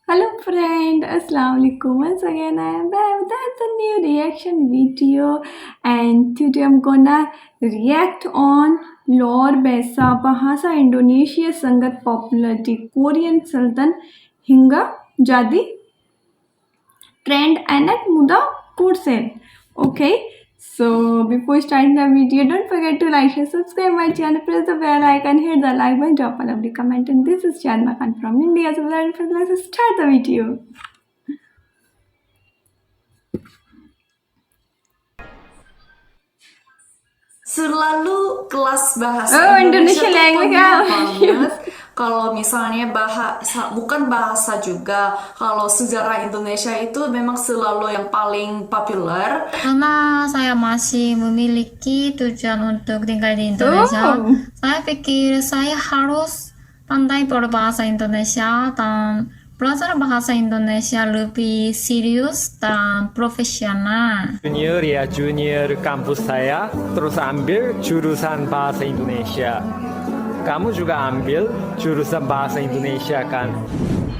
Hello friend, Assalamualaikum. Once again I am back with a new reaction video, and today I'm gonna react on Lor Besa Bahasa Indonesia Sangat Popularity Korean Sultan Hingga Jadi Trend Anak Muda Kursen. Okay, so before starting the video, don't forget to like, share, subscribe my channel, press the bell icon, hit the like button, drop a lovely comment. And this is Chan Makan from India. So let's start the video. Selalu kelas bahasa Indonesia tuh language konyol apa? banget. Kalau misalnya bahasa, bukan bahasa juga, kalau sejarah Indonesia itu memang selalu yang paling populer. Karena saya masih memiliki tujuan untuk tinggal di Indonesia, saya pikir saya harus pandai berbahasa Indonesia dan belajar bahasa Indonesia lebih serius dan profesional. junior kampus saya, terus ambil jurusan bahasa Indonesia. Kamu juga ambil jurusan bahasa Indonesia kan?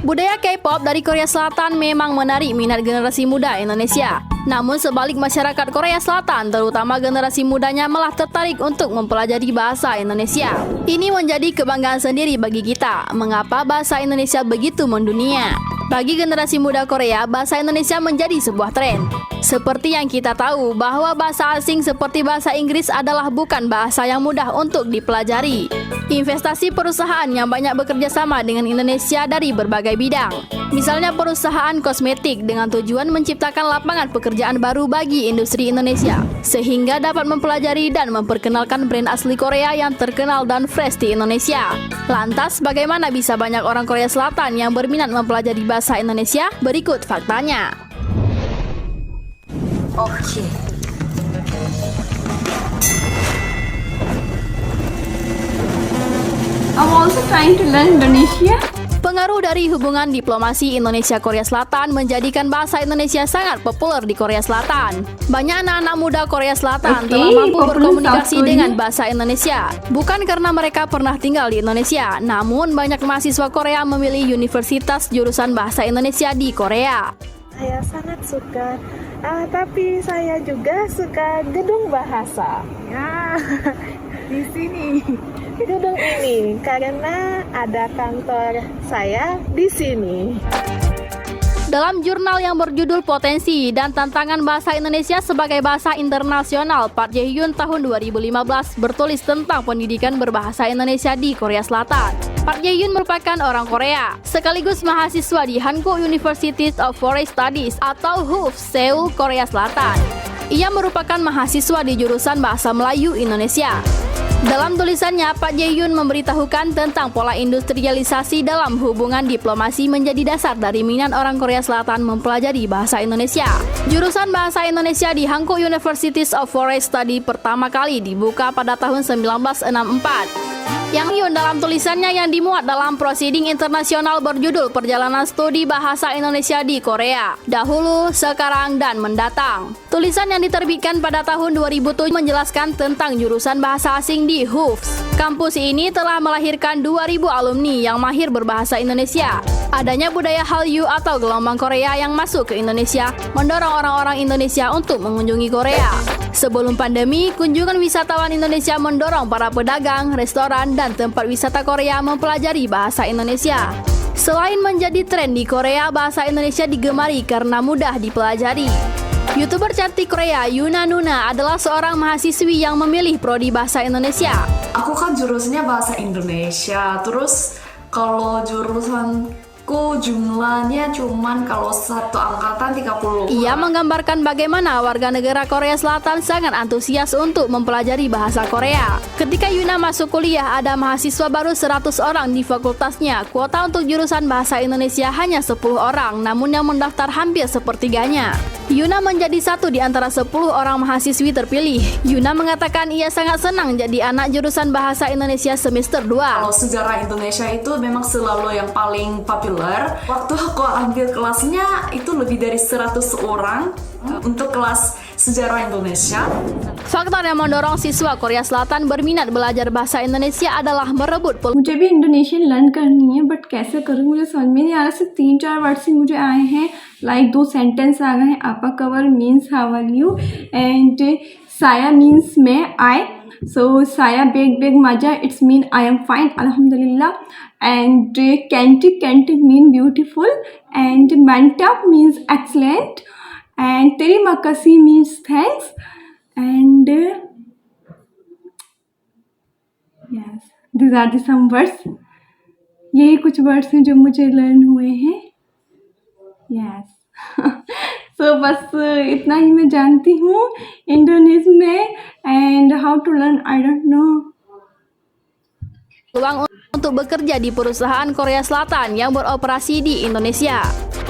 Budaya K-pop dari Korea Selatan memang menarik minat generasi muda Indonesia. Namun sebalik masyarakat Korea Selatan, terutama generasi mudanya malah tertarik untuk mempelajari bahasa Indonesia. Ini menjadi kebanggaan sendiri bagi kita, mengapa bahasa Indonesia begitu mendunia. Bagi generasi muda Korea, bahasa Indonesia menjadi sebuah tren. Seperti yang kita tahu bahwa bahasa asing seperti bahasa Inggris adalah bukan bahasa yang mudah untuk dipelajari. Investasi perusahaan yang banyak bekerja sama dengan Indonesia dari berbagai bidang. Misalnya perusahaan kosmetik dengan tujuan menciptakan lapangan pekerjaan baru bagi industri Indonesia, sehingga dapat mempelajari dan memperkenalkan brand asli Korea yang terkenal dan fresh di Indonesia. Lantas, bagaimana bisa banyak orang Korea Selatan yang berminat mempelajari bahasa Indonesia? Berikut faktanya. Oke. I'm also trying to learn Indonesia. Pengaruh dari hubungan diplomasi Indonesia-Korea Selatan menjadikan bahasa Indonesia sangat populer di Korea Selatan. Banyak anak-anak muda Korea Selatan telah mampu berkomunikasi dengan bahasa Indonesia. Bukan karena mereka pernah tinggal di Indonesia, namun banyak mahasiswa Korea memilih universitas jurusan bahasa Indonesia di Korea. Saya sangat suka, tapi saya juga suka gedung bahasa. Ya, di sini. Gedung ini karena ada kantor saya di sini. Dalam jurnal yang berjudul Potensi dan Tantangan Bahasa Indonesia sebagai Bahasa Internasional, Park Jae-hyun tahun 2015 bertulis tentang pendidikan berbahasa Indonesia di Korea Selatan. Park Jae-hyun merupakan orang Korea, sekaligus mahasiswa di Hankook University of Foreign Studies atau HUF, Seoul, Korea Selatan. Ia merupakan mahasiswa di jurusan Bahasa Melayu Indonesia. Dalam tulisannya, Park Jae-hyun memberitahukan tentang pola industrialisasi dalam hubungan diplomasi menjadi dasar dari minat orang Korea Selatan mempelajari bahasa Indonesia. Jurusan Bahasa Indonesia di Hankook University of Foreign Studies pertama kali dibuka pada tahun 1964. Yang Yun dalam tulisannya yang dimuat dalam Proceeding Internasional berjudul Perjalanan Studi Bahasa Indonesia di Korea, Dahulu, Sekarang, dan Mendatang. Tulisan yang diterbitkan pada tahun 2007 menjelaskan tentang jurusan bahasa asing di HUFS. Kampus ini telah melahirkan 2.000 alumni yang mahir berbahasa Indonesia. Adanya budaya Hallyu atau gelombang Korea yang masuk ke Indonesia mendorong orang-orang Indonesia untuk mengunjungi Korea. Sebelum pandemi, kunjungan wisatawan Indonesia mendorong para pedagang, restoran, dan tempat wisata Korea mempelajari bahasa Indonesia. Selain menjadi tren di Korea, bahasa Indonesia digemari karena mudah dipelajari. YouTuber cantik Korea Yuna Nuna adalah seorang mahasiswi yang memilih prodi bahasa Indonesia. Aku kan jurusannya bahasa Indonesia, terus kalau jurusanku jumlahnya cuman kalau satu angkatan 30. Ia menggambarkan bagaimana warga negara Korea Selatan sangat antusias untuk mempelajari bahasa Korea. Ketika Yuna masuk kuliah, ada mahasiswa baru 100 orang di fakultasnya. Kuota untuk jurusan bahasa Indonesia hanya 10 orang, namun yang mendaftar hampir sepertiganya. Yuna menjadi satu di antara 10 orang mahasiswi terpilih. Yuna mengatakan ia sangat senang jadi anak jurusan bahasa Indonesia semester 2. Kalau sejarah Indonesia itu memang selalu yang paling populer. Waktu aku ambil kelasnya itu lebih dari 100 orang. Untuk kelas sejarah Indonesia. Faktor yang mendorong siswa Korea Selatan berminat belajar bahasa Indonesia adalah merebut peluang मुझे भी Indonesian learn करनी है बट कैसे करूँ मुझे समझ में नहीं आ रहा। सिर्फ 3-4 वर्ड से मुझे आए हैं, लाइक 2 सेंटेंस आ गए हैं। आपा कवर means how are you and साया मीन्स मैं आई, सो साया बेग बेग माजा it's mean I am fine अल्हम्दुलिल्लाह, एंड कैंटी मीन ब्यूटीफुल, एंड मैंटअप मीन्स एक्सलेंट, एंड तेरी मकसी means thanks, and yes these are the some words। यही कुछ वर्ड्स हैं जो मुझे लर्न हुए हैं। यस सो बस इतना ही मैं जानती हूँ इंडोनेशियन में, and how to learn I don't know. untuk bekerja di perusahaan Korea Selatan yang beroperasi di Indonesia.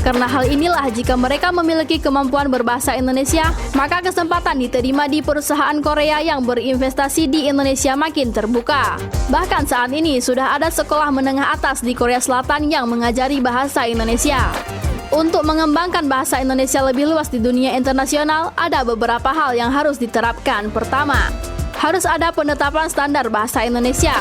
Karena hal inilah jika mereka memiliki kemampuan berbahasa Indonesia, maka kesempatan diterima di perusahaan Korea yang berinvestasi di Indonesia makin terbuka. Bahkan saat ini sudah ada sekolah menengah atas di Korea Selatan yang mengajari bahasa Indonesia. Untuk mengembangkan bahasa Indonesia lebih luas di dunia internasional, ada beberapa hal yang harus diterapkan. Pertama, harus ada penetapan standar bahasa Indonesia.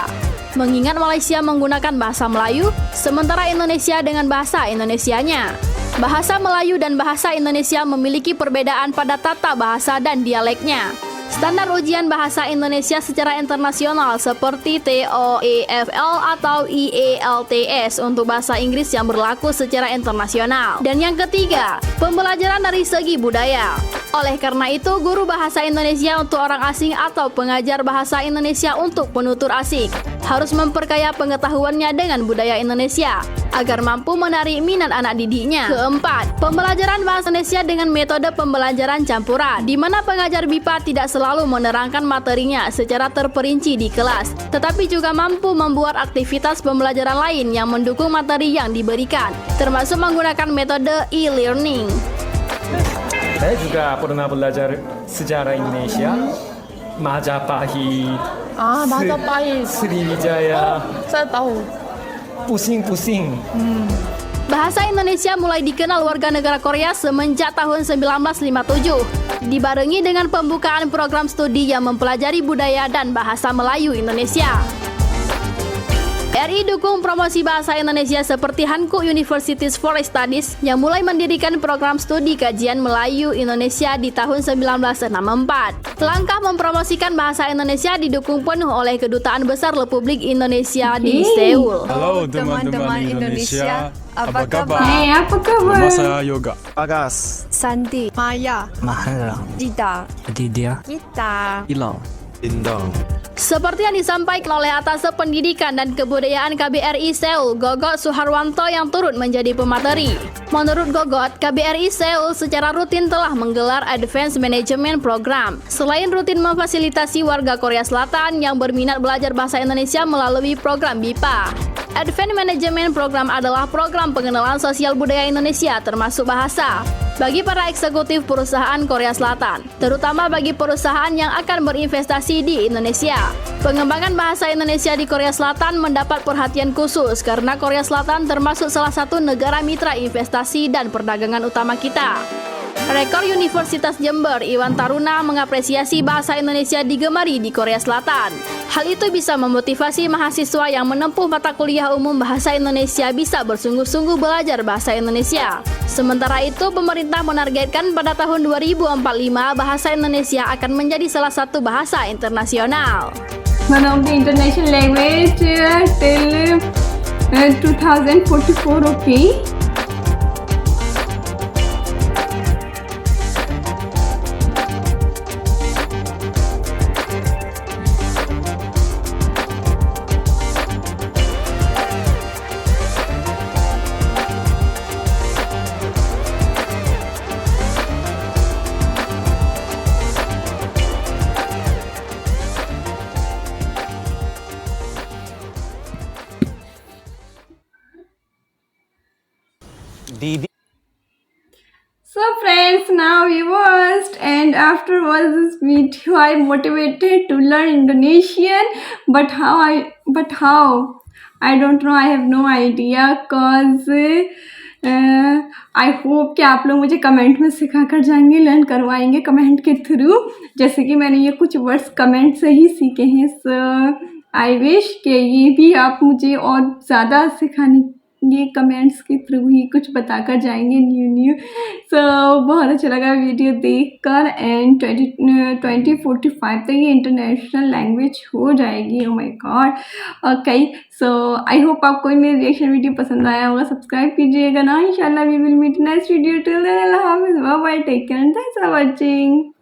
Mengingat Malaysia menggunakan bahasa Melayu, sementara Indonesia dengan bahasa Indonesianya. Bahasa Melayu dan bahasa Indonesia memiliki perbedaan pada tata bahasa dan dialeknya. Standar ujian bahasa Indonesia secara internasional seperti TOEFL atau IELTS untuk bahasa Inggris yang berlaku secara internasional. Dan yang ketiga, pembelajaran dari segi budaya. Oleh karena itu, guru bahasa Indonesia untuk orang asing atau pengajar bahasa Indonesia untuk penutur asing harus memperkaya pengetahuannya dengan budaya Indonesia agar mampu menarik minat anak didiknya. Keempat, pembelajaran bahasa Indonesia dengan metode pembelajaran campuran, di mana pengajar BIPA tidak selalu menerangkan materinya secara terperinci di kelas, tetapi juga mampu membuat aktivitas pembelajaran lain yang mendukung materi yang diberikan, termasuk menggunakan metode e-learning. Saya juga pernah belajar sejarah Indonesia, Majapahit, Majapahit. Sriwijaya, Saya tahu. pusing-pusing. Bahasa Indonesia mulai dikenal warga negara Korea semenjak tahun 1957, dibarengi dengan pembukaan program studi yang mempelajari budaya dan bahasa Melayu Indonesia. RI dukung promosi bahasa Indonesia seperti Hankook University's Foreign Studies yang mulai mendirikan program studi kajian Melayu Indonesia di tahun 1964. Langkah mempromosikan bahasa Indonesia didukung penuh oleh Kedutaan Besar Republik Indonesia di Seoul. Halo teman-teman Indonesia, apa kabar? Hey, apa kabar? Nama saya Yoga. Bagas, Santi, Maya, Mahara, Dita, Didia, Kita, Ilang, Indang. Seperti yang disampaikan oleh Atase Pendidikan dan Kebudayaan KBRI Seoul, Gogot Suharwanto yang turut menjadi pemateri. Menurut Gogot, KBRI Seoul secara rutin telah menggelar Advanced Management Program. Selain rutin memfasilitasi warga Korea Selatan yang berminat belajar bahasa Indonesia melalui program BIPA. Advanced Management Program adalah program pengenalan sosial budaya Indonesia termasuk bahasa bagi para eksekutif perusahaan Korea Selatan, terutama bagi perusahaan yang akan berinvestasi di Indonesia. Pengembangan bahasa Indonesia di Korea Selatan mendapat perhatian khusus karena Korea Selatan termasuk salah satu negara mitra investasi dan perdagangan utama kita. Rektor Universitas Jember, Iwan Taruna, mengapresiasi bahasa Indonesia digemari di Korea Selatan. Hal itu bisa memotivasi mahasiswa yang menempuh mata kuliah umum bahasa Indonesia bisa bersungguh-sungguh belajar bahasa Indonesia. Sementara itu, pemerintah menargetkan pada tahun 2045 bahasa Indonesia akan menjadi salah satu bahasa internasional. One of the international language till 2044, okay? So friends, now we watched, and after watching this video I motivated to learn Indonesian, but how I don't know, I have no idea, cause I hope कि आप लोग मुझे कमेंट में सिखा कर जाएंगे, लर्न करवाएंगे कमेंट के थ्रू, जैसे कि मैंने ये कुछ वर्ड्स कमेंट से ही सीखे हैं। सो आई विश कि ये भी आप मुझे और ज़्यादा सिखाने कमेंट्स के थ्रू ही कुछ बताकर जाएंगे न्यू। सो बहुत अच्छा लगा वीडियो देखकर। एंड 2045 तक ये इंटरनेशनल लैंग्वेज हो जाएगी। Oh my God. Okay, so I hope आपको मेरी रिएक्शन वीडियो पसंद आया होगा। सब्सक्राइब कीजिएगा ना। इंशाल्लाह we will meet next video. Till then अल्लाह हाफिज़, bye bye, take care and thanks for watching.